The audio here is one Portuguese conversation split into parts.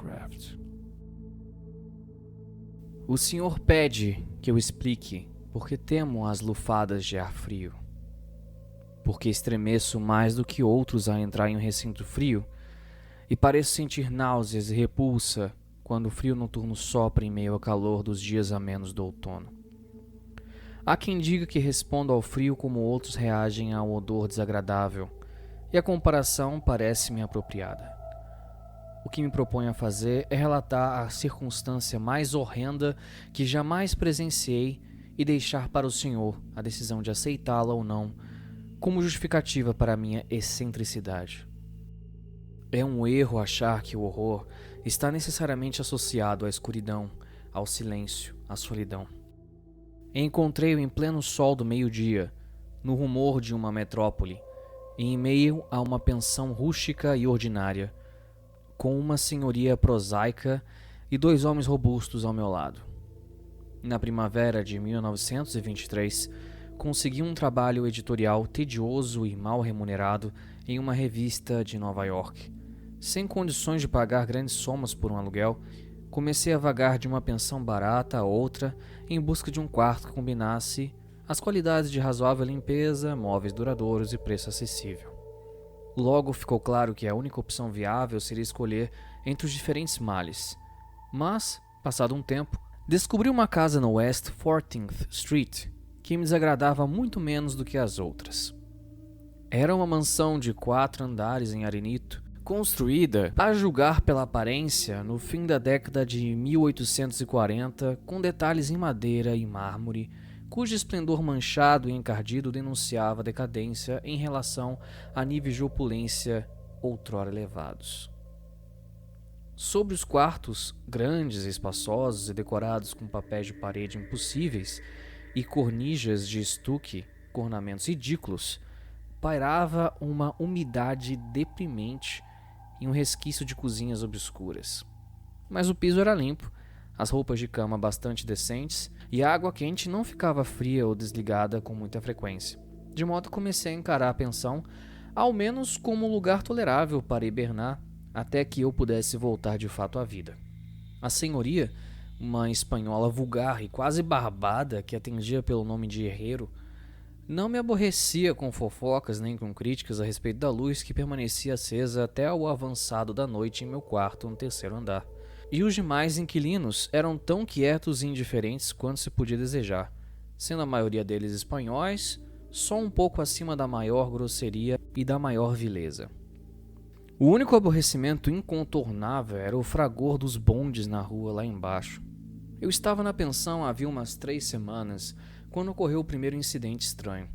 Lovecraft. O senhor pede que eu explique por que temo as lufadas de ar frio. Porque estremeço mais do que outros a entrar em um recinto frio e pareço sentir náuseas e repulsa quando o frio noturno sopra em meio ao calor dos dias amenos do outono. Há quem diga que respondo ao frio como outros reagem ao odor desagradável, e a comparação parece-me apropriada. O que me proponho a fazer é relatar a circunstância mais horrenda que jamais presenciei e deixar para o senhor a decisão de aceitá-la ou não como justificativa para a minha excentricidade. É um erro achar que o horror está necessariamente associado à escuridão, ao silêncio, à solidão. Encontrei-o em pleno sol do meio-dia, no rumor de uma metrópole, e em meio a uma pensão rústica e ordinária, com uma senhoria prosaica e 2 homens robustos ao meu lado. Na primavera de 1923, consegui um trabalho editorial tedioso e mal remunerado em uma revista de Nova York. Sem condições de pagar grandes somas por um aluguel, comecei a vagar de uma pensão barata a outra em busca de um quarto que combinasse as qualidades de razoável limpeza, móveis duradouros e preço acessível. Logo ficou claro que a única opção viável seria escolher entre os diferentes males. Mas, passado um tempo, descobri uma casa no West 14th Street que me desagradava muito menos do que as outras. Era uma mansão de 4 andares em arenito, construída, a julgar pela aparência, no fim da década de 1840, com detalhes em madeira e mármore, cujo esplendor manchado e encardido denunciava decadência em relação a níveis de opulência outrora elevados. Sobre os quartos, grandes, espaçosos e decorados com papéis de parede impossíveis e cornijas de estuque com ornamentos ridículos, pairava uma umidade deprimente e um resquício de cozinhas obscuras. Mas o piso era limpo, as roupas de cama bastante decentes e a água quente não ficava fria ou desligada com muita frequência, de modo que comecei a encarar a pensão ao menos como um lugar tolerável para hibernar até que eu pudesse voltar de fato à vida. A senhoria, uma espanhola vulgar e quase barbada que atendia pelo nome de herreiro, não me aborrecia com fofocas nem com críticas a respeito da luz que permanecia acesa até o avançado da noite em meu quarto no 3º andar. E os demais inquilinos eram tão quietos e indiferentes quanto se podia desejar, sendo a maioria deles espanhóis, só um pouco acima da maior grosseria e da maior vileza. O único aborrecimento incontornável era o fragor dos bondes na rua lá embaixo. Eu estava na pensão havia umas 3 semanas, quando ocorreu o primeiro incidente estranho.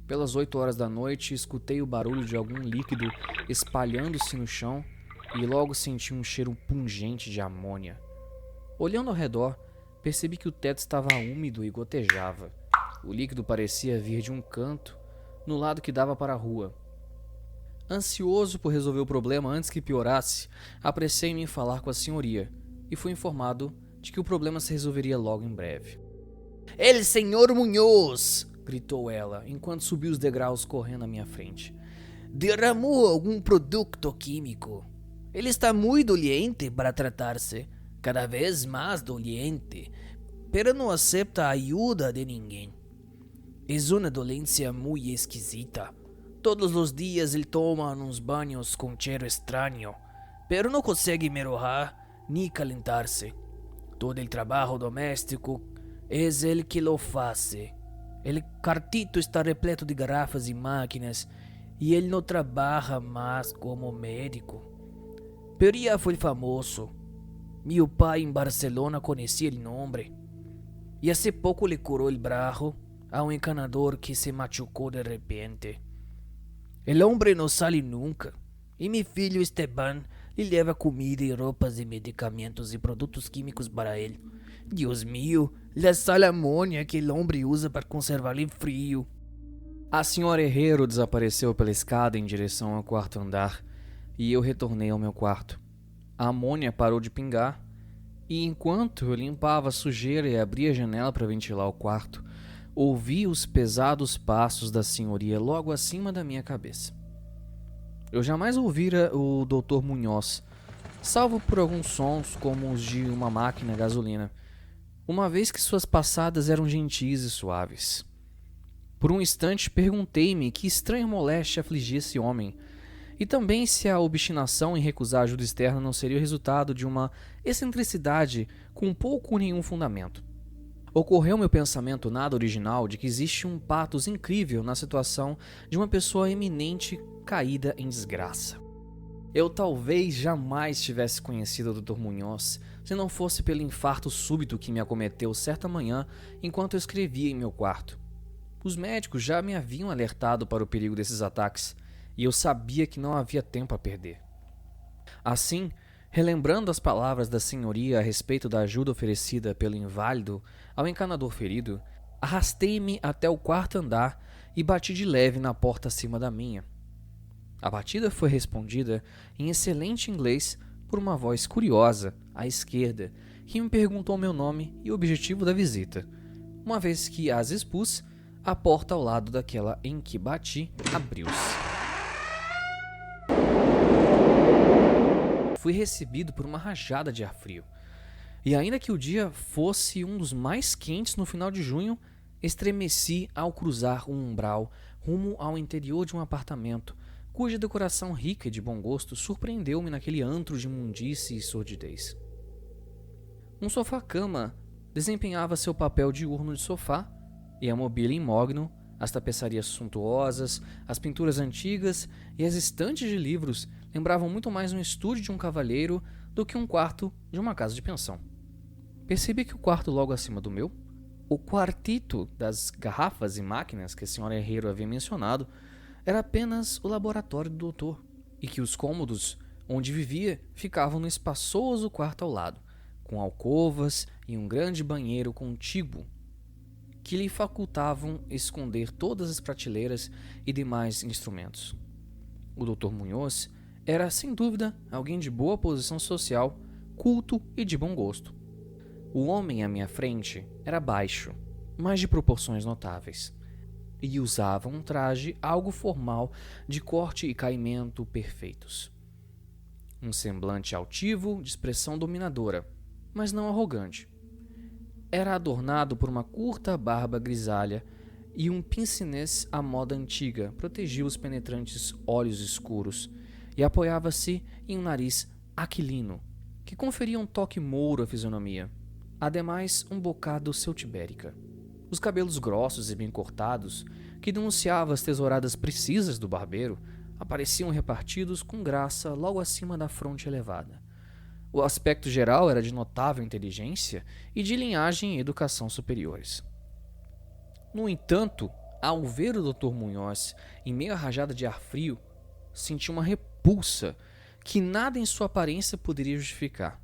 Pelas 8 horas da noite, escutei o barulho de algum líquido espalhando-se no chão e logo senti um cheiro pungente de amônia. Olhando ao redor, percebi que o teto estava úmido e gotejava. O líquido parecia vir de um canto, no lado que dava para a rua. Ansioso por resolver o problema antes que piorasse, apressei-me em falar com a senhoria e fui informado de que o problema se resolveria logo em breve. "El senhor Munhoz!" gritou ela, enquanto subia os degraus correndo à minha frente. "Derramou algum produto químico. Ele está muito doliente para tratar-se, cada vez mais doliente, pero não aceita a ajuda de ninguém. É uma dolência muito esquisita. Todos os dias ele toma uns banhos com cheiro estranho, pero não consegue melhorar nem calentar-se. Todo o trabalho doméstico é ele que lo faz. El cartito está repleto de garrafas e máquinas e ele não trabalha mais como médico. Pero já foi famoso. Meu pai em Barcelona conhecia o nome. E há pouco lhe curou o braço a um encanador que se machucou de repente. O homem não sai nunca. E meu filho Esteban lhe leva comida e roupas e medicamentos e produtos químicos para ele. Deus mío, a sal amônia que o homem usa para conservar o frio." A senhora Herrero desapareceu pela escada em direção ao 4º andar e eu retornei ao meu quarto. A amônia parou de pingar e enquanto eu limpava a sujeira e abria a janela para ventilar o quarto, ouvi os pesados passos da senhoria logo acima da minha cabeça. Eu jamais ouvira o Dr. Munhoz, salvo por alguns sons como os de uma máquina a gasolina, uma vez que suas passadas eram gentis e suaves. Por um instante perguntei-me que estranha moléstia afligia esse homem, e também se a obstinação em recusar ajuda externa não seria o resultado de uma excentricidade com pouco ou nenhum fundamento. Ocorreu-me o pensamento nada original de que existe um patos incrível na situação de uma pessoa eminente caída em desgraça. Eu talvez jamais tivesse conhecido o Dr. Munhoz se não fosse pelo infarto súbito que me acometeu certa manhã enquanto eu escrevia em meu quarto. Os médicos já me haviam alertado para o perigo desses ataques, e eu sabia que não havia tempo a perder. Assim, relembrando as palavras da senhoria a respeito da ajuda oferecida pelo inválido ao encanador ferido, arrastei-me até o quarto andar e bati de leve na porta acima da minha. A batida foi respondida em excelente inglês por uma voz curiosa à esquerda, que me perguntou meu nome e o objetivo da visita. Uma vez que as expus, a porta ao lado daquela em que bati abriu-se. Fui recebido por uma rajada de ar frio. E ainda que o dia fosse um dos mais quentes no final de junho, estremeci ao cruzar um umbral rumo ao interior de um apartamento, cuja decoração rica e de bom gosto surpreendeu-me naquele antro de imundície e sordidez. Um sofá-cama desempenhava seu papel diurno de sofá, e a mobília imóvel, as tapeçarias suntuosas, as pinturas antigas e as estantes de livros lembravam muito mais um estúdio de um cavalheiro do que um quarto de uma casa de pensão. Percebi que o quarto logo acima do meu, o quartito das garrafas e máquinas que a senhora Herrero havia mencionado, era apenas o laboratório do doutor, e que os cômodos onde vivia ficavam no espaçoso quarto ao lado, com alcovas e um grande banheiro contíguo, que lhe facultavam esconder todas as prateleiras e demais instrumentos. O Dr. Munhoz era, sem dúvida, alguém de boa posição social, culto e de bom gosto. O homem à minha frente era baixo, mas de proporções notáveis, e usava um traje algo formal de corte e caimento perfeitos. Um semblante altivo, de expressão dominadora, mas não arrogante. Era adornado por uma curta barba grisalha e um pince-nez à moda antiga protegia os penetrantes olhos escuros e apoiava-se em um nariz aquilino, que conferia um toque mouro à fisionomia, ademais um bocado celtibérica. Os cabelos grossos e bem cortados, que denunciavam as tesouradas precisas do barbeiro, apareciam repartidos com graça logo acima da fronte elevada. O aspecto geral era de notável inteligência e de linhagem e educação superiores. No entanto, ao ver o Dr. Munhoz em meio à rajada de ar frio, senti uma repulsa que nada em sua aparência poderia justificar.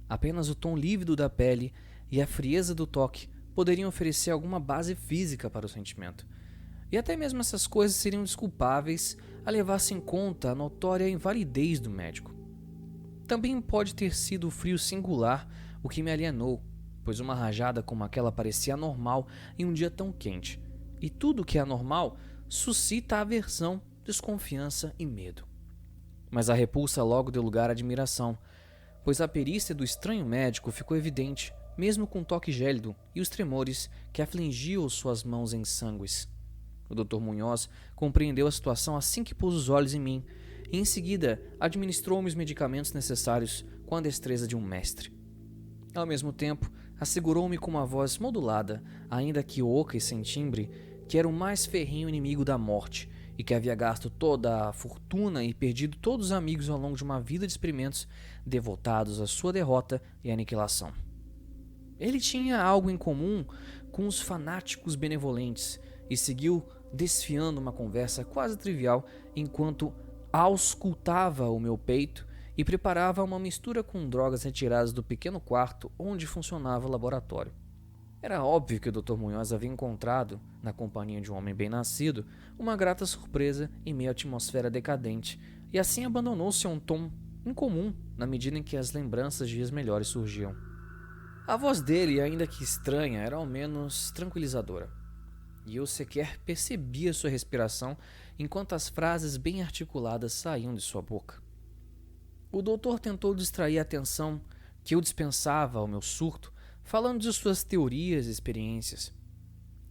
Apenas o tom lívido da pele e a frieza do toque poderiam oferecer alguma base física para o sentimento. E até mesmo essas coisas seriam desculpáveis a levar-se em conta a notória invalidez do médico. Também pode ter sido o frio singular o que me alienou, pois uma rajada como aquela parecia anormal em um dia tão quente, e tudo o que é anormal suscita aversão, desconfiança e medo. Mas a repulsa logo deu lugar à admiração, pois a perícia do estranho médico ficou evidente, mesmo com o toque gélido e os tremores que afligiam suas mãos exangües. O Dr. Munhoz compreendeu a situação assim que pôs os olhos em mim, e em seguida administrou-me os medicamentos necessários com a destreza de um mestre. Ao mesmo tempo, assegurou-me com uma voz modulada, ainda que oca e sem timbre, que era o mais ferrenho inimigo da morte e que havia gasto toda a fortuna e perdido todos os amigos ao longo de uma vida de experimentos devotados à sua derrota e aniquilação. Ele tinha algo em comum com os fanáticos benevolentes e seguiu desfiando uma conversa quase trivial enquanto auscultava o meu peito e preparava uma mistura com drogas retiradas do pequeno quarto onde funcionava o laboratório. Era óbvio que o Dr. Munhoz havia encontrado, na companhia de um homem bem-nascido, uma grata surpresa em meio à atmosfera decadente, e assim abandonou-se a um tom incomum na medida em que as lembranças de dias melhores surgiam. A voz dele, ainda que estranha, era ao menos tranquilizadora, e eu sequer percebia sua respiração enquanto as frases bem articuladas saíam de sua boca. O doutor tentou distrair a atenção que eu dispensava ao meu surto, falando de suas teorias e experiências.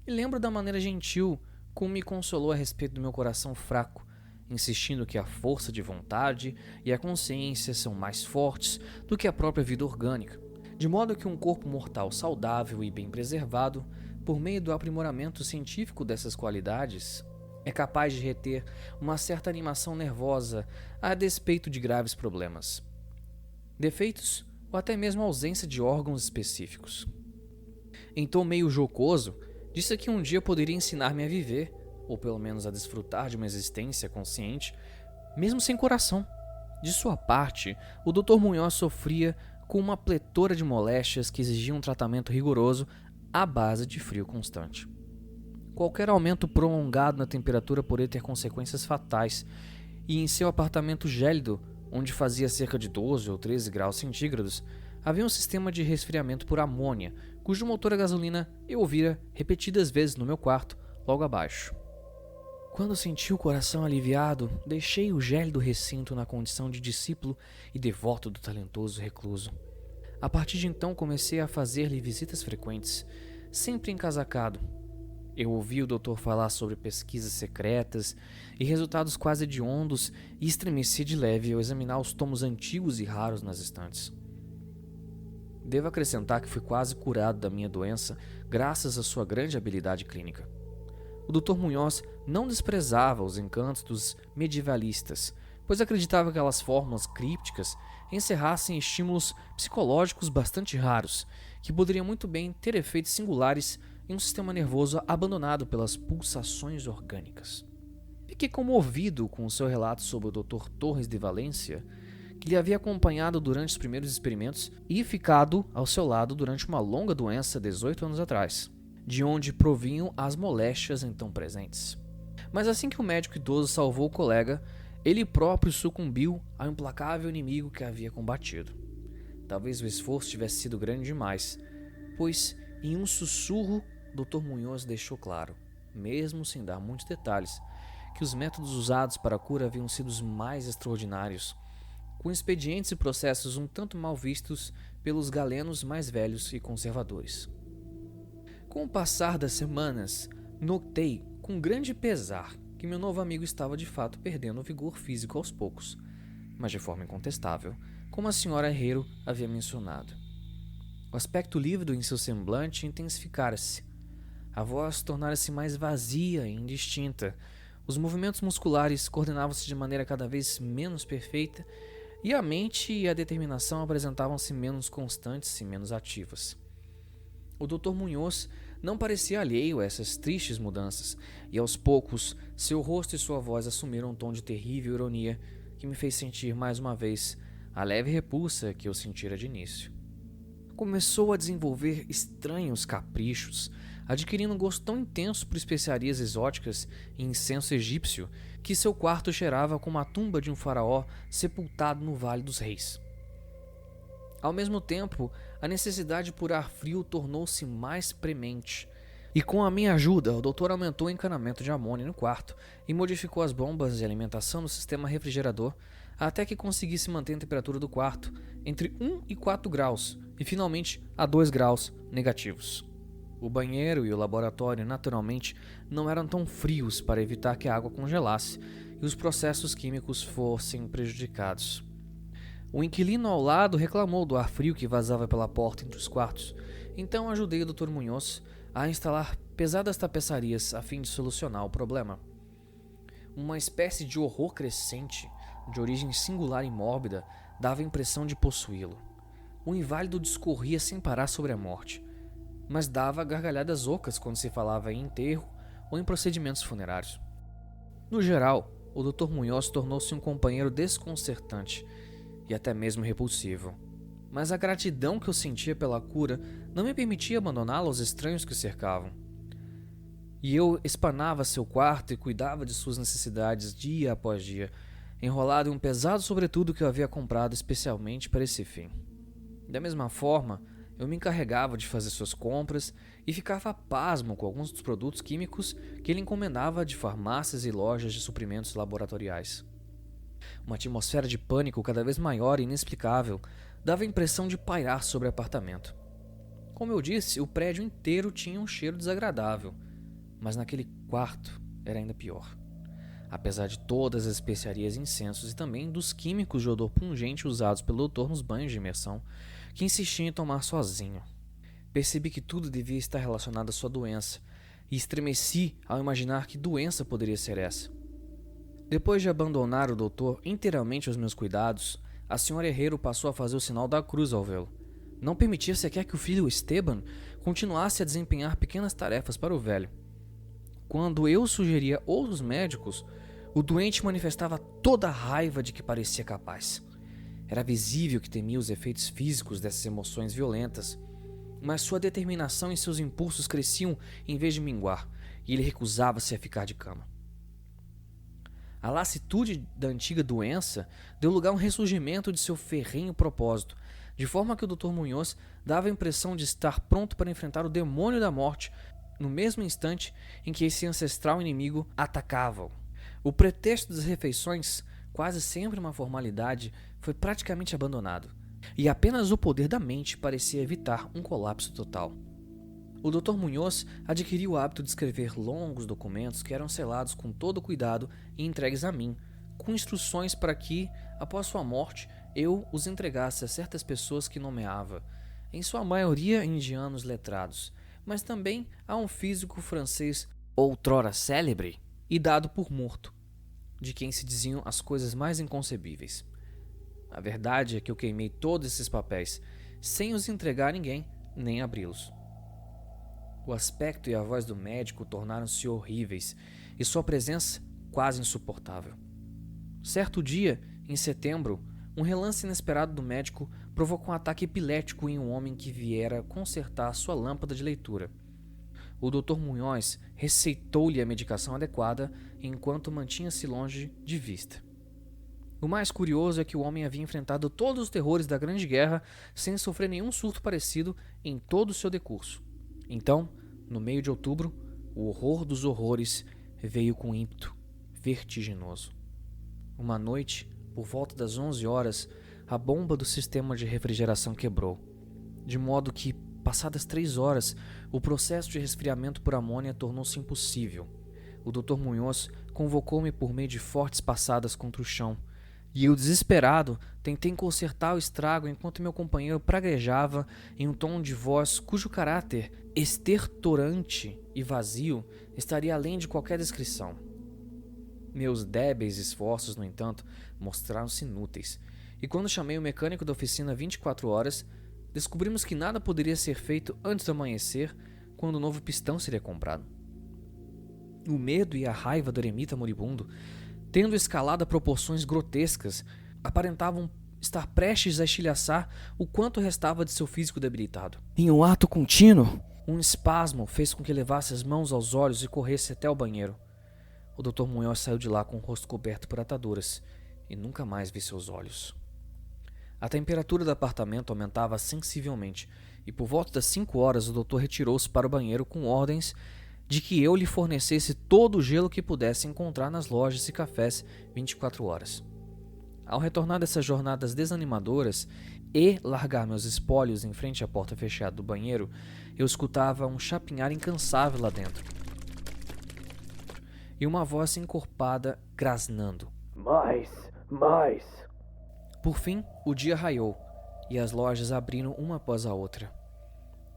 E lembro da maneira gentil como me consolou a respeito do meu coração fraco, insistindo que a força de vontade e a consciência são mais fortes do que a própria vida orgânica, de modo que um corpo mortal saudável e bem preservado, por meio do aprimoramento científico dessas qualidades, é capaz de reter uma certa animação nervosa a despeito de graves problemas, defeitos ou até mesmo ausência de órgãos específicos. Em tom meio jocoso, disse que um dia poderia ensinar-me a viver, ou pelo menos a desfrutar de uma existência consciente, mesmo sem coração. De sua parte, o Dr. Munhoz sofria com uma pletora de moléstias que exigiam um tratamento rigoroso à base de frio constante. Qualquer aumento prolongado na temperatura poderia ter consequências fatais, e em seu apartamento gélido, onde fazia cerca de 12 ou 13 graus centígrados, havia um sistema de resfriamento por amônia, cujo motor a gasolina eu ouvira repetidas vezes no meu quarto, logo abaixo. Quando senti o coração aliviado, deixei o gélido recinto na condição de discípulo e devoto do talentoso recluso. A partir de então comecei a fazer-lhe visitas frequentes, sempre encasacado. Eu ouvi o doutor falar sobre pesquisas secretas e resultados quase hediondos e estremeci de leve ao examinar os tomos antigos e raros nas estantes. Devo acrescentar que fui quase curado da minha doença graças à sua grande habilidade clínica. O Dr. Munhoz não desprezava os encantos dos medievalistas, pois acreditava que aquelas fórmulas crípticas encerrassem estímulos psicológicos bastante raros, que poderiam muito bem ter efeitos singulares em um sistema nervoso abandonado pelas pulsações orgânicas. Fiquei comovido com o seu relato sobre o Dr. Torres de Valência, que lhe havia acompanhado durante os primeiros experimentos e ficado ao seu lado durante uma longa doença 18 anos atrás, de onde provinham as moléstias então presentes. Mas assim que o médico idoso salvou o colega, ele próprio sucumbiu ao implacável inimigo que havia combatido. Talvez o esforço tivesse sido grande demais, pois em um sussurro Dr. Munhoz deixou claro, mesmo sem dar muitos detalhes, que os métodos usados para a cura haviam sido os mais extraordinários, com expedientes e processos um tanto mal vistos pelos galenos mais velhos e conservadores. Com o passar das semanas, notei com grande pesar que meu novo amigo estava de fato perdendo o vigor físico aos poucos, mas de forma incontestável, como a senhora Herrero havia mencionado. O aspecto lívido em seu semblante intensificara-se, a voz tornara-se mais vazia e indistinta, os movimentos musculares coordenavam-se de maneira cada vez menos perfeita e a mente e a determinação apresentavam-se menos constantes e menos ativas. O Dr. Munhoz não parecia alheio a essas tristes mudanças, e aos poucos seu rosto e sua voz assumiram um tom de terrível ironia que me fez sentir mais uma vez a leve repulsa que eu sentira de início. Começou a desenvolver estranhos caprichos, adquirindo um gosto tão intenso por especiarias exóticas e incenso egípcio que seu quarto cheirava como a tumba de um faraó sepultado no Vale dos Reis. Ao mesmo tempo, a necessidade por ar frio tornou-se mais premente, e com a minha ajuda, o doutor aumentou o encanamento de amônia no quarto e modificou as bombas de alimentação do sistema refrigerador até que conseguisse manter a temperatura do quarto entre 1 e 4 graus e finalmente a 2 graus negativos. O banheiro e o laboratório, naturalmente, não eram tão frios para evitar que a água congelasse e os processos químicos fossem prejudicados. O inquilino ao lado reclamou do ar frio que vazava pela porta entre os quartos, então ajudei o Dr. Munhoz a instalar pesadas tapeçarias a fim de solucionar o problema. Uma espécie de horror crescente, de origem singular e mórbida, dava a impressão de possuí-lo. O inválido discorria sem parar sobre a morte, mas dava gargalhadas ocas quando se falava em enterro ou em procedimentos funerários. No geral, o Dr. Munhoz tornou-se um companheiro desconcertante e até mesmo repulsivo. Mas a gratidão que eu sentia pela cura não me permitia abandoná-lo aos estranhos que o cercavam. E eu espanava seu quarto e cuidava de suas necessidades dia após dia, enrolado em um pesado sobretudo que eu havia comprado especialmente para esse fim. Da mesma forma, eu me encarregava de fazer suas compras e ficava pasmo com alguns dos produtos químicos que ele encomendava de farmácias e lojas de suprimentos laboratoriais. Uma atmosfera de pânico cada vez maior e inexplicável dava a impressão de pairar sobre o apartamento. Como eu disse, o prédio inteiro tinha um cheiro desagradável, mas naquele quarto era ainda pior. Apesar de todas as especiarias e incensos e também dos químicos de odor pungente usados pelo doutor nos banhos de imersão, que insistia em tomar sozinho. Percebi que tudo devia estar relacionado à sua doença, e estremeci ao imaginar que doença poderia ser essa. Depois de abandonar o doutor inteiramente aos meus cuidados, a senhora Herrero passou a fazer o sinal da cruz ao vê-lo. Não permitia sequer que o filho Esteban continuasse a desempenhar pequenas tarefas para o velho. Quando eu sugeria outros médicos, o doente manifestava toda a raiva de que parecia capaz. Era visível que temia os efeitos físicos dessas emoções violentas, mas sua determinação e seus impulsos cresciam em vez de minguar, e ele recusava-se a ficar de cama. A lassitude da antiga doença deu lugar a um ressurgimento de seu ferrenho propósito, de forma que o Dr. Munhoz dava a impressão de estar pronto para enfrentar o demônio da morte no mesmo instante em que esse ancestral inimigo atacava-o. O pretexto das refeições, quase sempre uma formalidade, foi praticamente abandonado, e apenas o poder da mente parecia evitar um colapso total. O Dr. Munhoz adquiriu o hábito de escrever longos documentos que eram selados com todo cuidado e entregues a mim, com instruções para que, após sua morte, eu os entregasse a certas pessoas que nomeava, em sua maioria indianos letrados, mas também a um físico francês outrora célebre e dado por morto, de quem se diziam as coisas mais inconcebíveis. A verdade é que eu queimei todos esses papéis, sem os entregar a ninguém, nem abri-los. O aspecto e a voz do médico tornaram-se horríveis, e sua presença quase insuportável. Certo dia, em setembro, um relance inesperado do médico provocou um ataque epilético em um homem que viera consertar sua lâmpada de leitura. O Dr. Munhoz receitou-lhe a medicação adequada enquanto mantinha-se longe de vista. O mais curioso é que o homem havia enfrentado todos os terrores da Grande Guerra sem sofrer nenhum surto parecido em todo o seu decurso. Então, no meio de outubro, o horror dos horrores veio com ímpeto vertiginoso. Uma noite, por volta das 11 horas, a bomba do sistema de refrigeração quebrou, de modo que, passadas 3 horas, o processo de resfriamento por amônia tornou-se impossível. O Dr. Munhoz convocou-me por meio de fortes passadas contra o chão, e eu, desesperado, tentei consertar o estrago enquanto meu companheiro praguejava em um tom de voz cujo caráter estertorante e vazio estaria além de qualquer descrição. Meus débeis esforços, no entanto, mostraram-se inúteis, e quando chamei o mecânico da oficina 24 horas, descobrimos que nada poderia ser feito antes do amanhecer, quando o novo pistão seria comprado. O medo e a raiva do eremita moribundo, tendo escalado a proporções grotescas, aparentavam estar prestes a estilhaçar o quanto restava de seu físico debilitado. Em um ato contínuo, um espasmo fez com que levasse as mãos aos olhos e corresse até o banheiro. O Dr. Munhoz saiu de lá com o rosto coberto por ataduras e nunca mais vi seus olhos. A temperatura do apartamento aumentava sensivelmente e por volta das 5 horas o doutor retirou-se para o banheiro com ordens de que eu lhe fornecesse todo o gelo que pudesse encontrar nas lojas e cafés 24 horas. Ao retornar dessas jornadas desanimadoras e largar meus espólios em frente à porta fechada do banheiro, eu escutava um chapinhar incansável lá dentro e uma voz encorpada grasnando. Mais! Por fim, o dia raiou e as lojas abriram uma após a outra.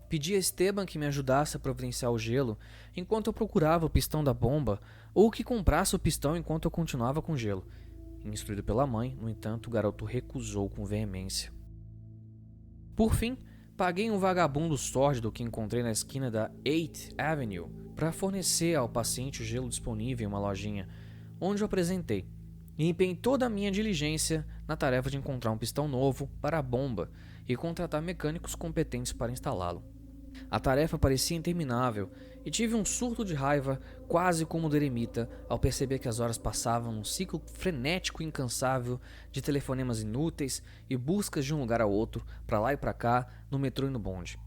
Pedi a Esteban que me ajudasse a providenciar o gelo enquanto eu procurava o pistão da bomba ou que comprasse o pistão enquanto eu continuava com gelo. Instruído pela mãe, no entanto, o garoto recusou com veemência. Por fim, paguei um vagabundo sórdido que encontrei na esquina da 8th Avenue para fornecer ao paciente o gelo disponível em uma lojinha, onde eu apresentei, e empenhei toda a minha diligência na tarefa de encontrar um pistão novo para a bomba e contratar mecânicos competentes para instalá-lo. A tarefa parecia interminável e tive um surto de raiva, quase como o do eremita, ao perceber que as horas passavam num ciclo frenético e incansável de telefonemas inúteis e buscas de um lugar ao outro, para lá e para cá, no metrô e no bonde.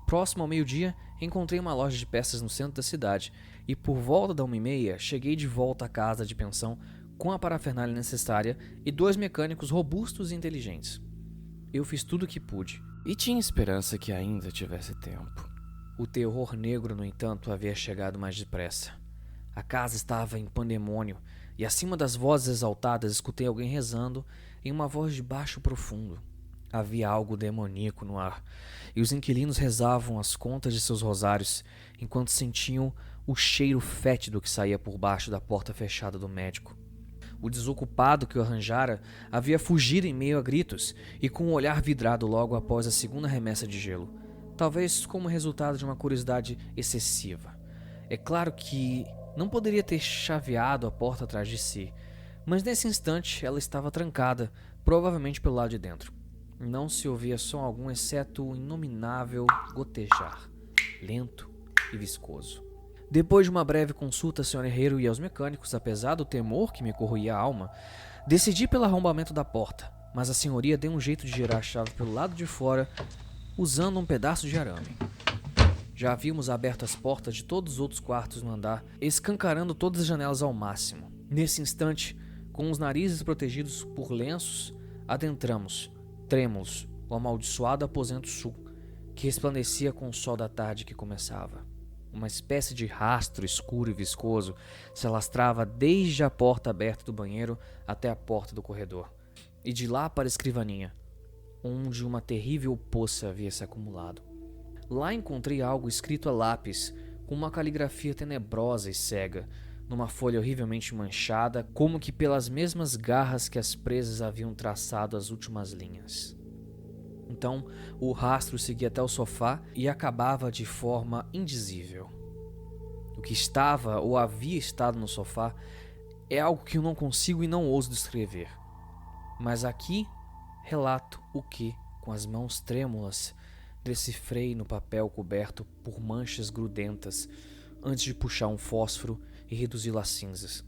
Próximo ao meio-dia, encontrei uma loja de peças no centro da cidade e por volta da 1h30 cheguei de volta à casa de pensão com a parafernália necessária e 2 mecânicos robustos e inteligentes. Eu fiz tudo o que pude, e tinha esperança que ainda tivesse tempo. O terror negro, no entanto, havia chegado mais depressa. A casa estava em pandemônio, e acima das vozes exaltadas escutei alguém rezando em uma voz de baixo profundo. Havia algo demoníaco no ar, e os inquilinos rezavam as contas de seus rosários, enquanto sentiam o cheiro fétido que saía por baixo da porta fechada do médico. O desocupado que o arranjara havia fugido em meio a gritos e com o olhar vidrado logo após a segunda remessa de gelo, talvez como resultado de uma curiosidade excessiva. É claro que não poderia ter chaveado a porta atrás de si, mas nesse instante ela estava trancada, provavelmente pelo lado de dentro. Não se ouvia som algum exceto o inominável gotejar, lento e viscoso. Depois de uma breve consulta ao Sr. Herreiro e aos mecânicos, apesar do temor que me corroía a alma, decidi pelo arrombamento da porta, mas a senhoria deu um jeito de girar a chave pelo lado de fora, usando um pedaço de arame. Já havíamos aberto as portas de todos os outros quartos no andar, escancarando todas as janelas ao máximo. Nesse instante, com os narizes protegidos por lenços, adentramos, trêmulos, o amaldiçoado aposento sul, que resplandecia com o sol da tarde que começava. Uma espécie de rastro escuro e viscoso se alastrava desde a porta aberta do banheiro até a porta do corredor, e de lá para a escrivaninha, onde uma terrível poça havia se acumulado. Lá encontrei algo escrito a lápis, com uma caligrafia tenebrosa e cega, numa folha horrivelmente manchada, como que pelas mesmas garras que as presas haviam traçado as últimas linhas. Então, o rastro seguia até o sofá e acabava de forma indizível. O que estava ou havia estado no sofá é algo que eu não consigo e não ouso descrever. Mas aqui relato o que, com as mãos trêmulas, decifrei no papel coberto por manchas grudentas antes de puxar um fósforo e reduzi-lo a cinzas.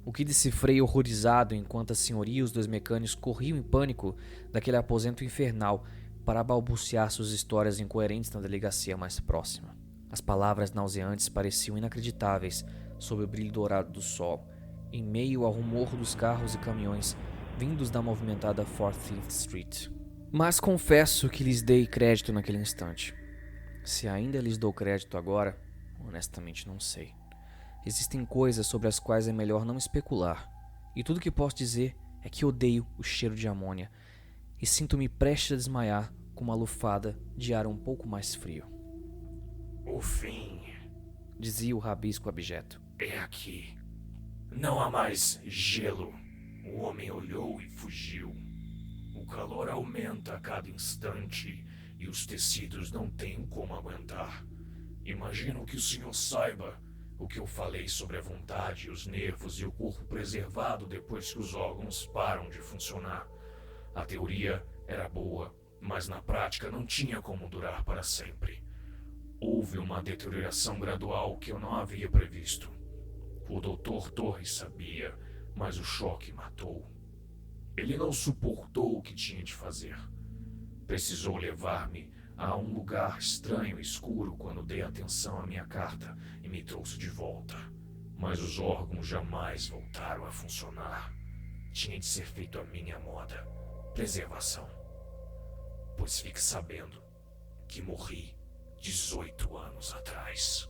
O que decifrei horrorizado enquanto a senhoria e os 2 mecânicos corriam em pânico daquele aposento infernal para balbuciar suas histórias incoerentes na delegacia mais próxima. As palavras nauseantes pareciam inacreditáveis sob o brilho dourado do sol, em meio ao rumor dos carros e caminhões vindos da movimentada 14th Street. Mas confesso que lhes dei crédito naquele instante. Se ainda lhes dou crédito agora, honestamente não sei. Existem coisas sobre as quais é melhor não especular, e tudo que posso dizer é que odeio o cheiro de amônia e sinto-me prestes a desmaiar com uma lufada de ar um pouco mais frio. O fim, dizia o rabisco abjeto. é aqui. Não há mais gelo. O homem olhou e fugiu. O calor aumenta a cada instante e os tecidos não têm como aguentar. Imagino que o senhor saiba o que eu falei sobre a vontade, os nervos e o corpo preservado depois que os órgãos param de funcionar. A teoria era boa, mas na prática não tinha como durar para sempre. Houve uma deterioração gradual que eu não havia previsto. O Dr. Torres sabia, mas o choque matou. Ele não suportou o que tinha de fazer. Precisou levar-me a um lugar estranho e escuro quando dei atenção à minha carta e me trouxe de volta. Mas os órgãos jamais voltaram a funcionar. Tinha de ser feito à minha moda. Preservação. Pois fique sabendo que morri 18 anos atrás.